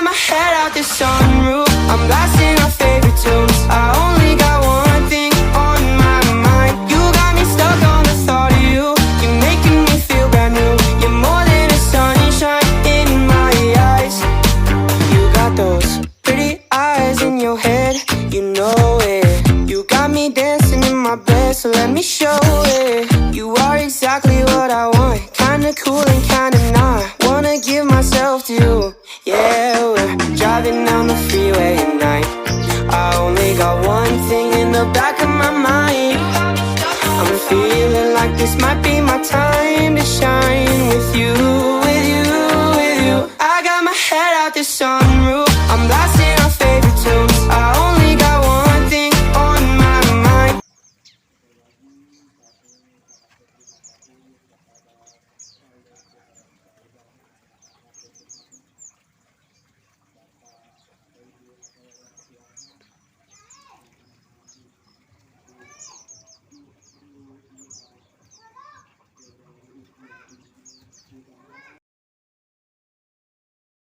got my head out the sunroof, I'm blasting our favorite tunes. I only got one thing on my mind. You got me stuck on the thought of you. You're making me feel brand new. You're more than a sunshine in my eyes. You got those pretty eyes in your head, you know it. You got me dancing in my bed, so let me show it. You are exactly what I want, kinda cool and kinda not. Wanna give myself to you. Yeah, we're driving down the freeway at night. I only got one thing in the back of my mind. I'm feeling like this might be my time to shine.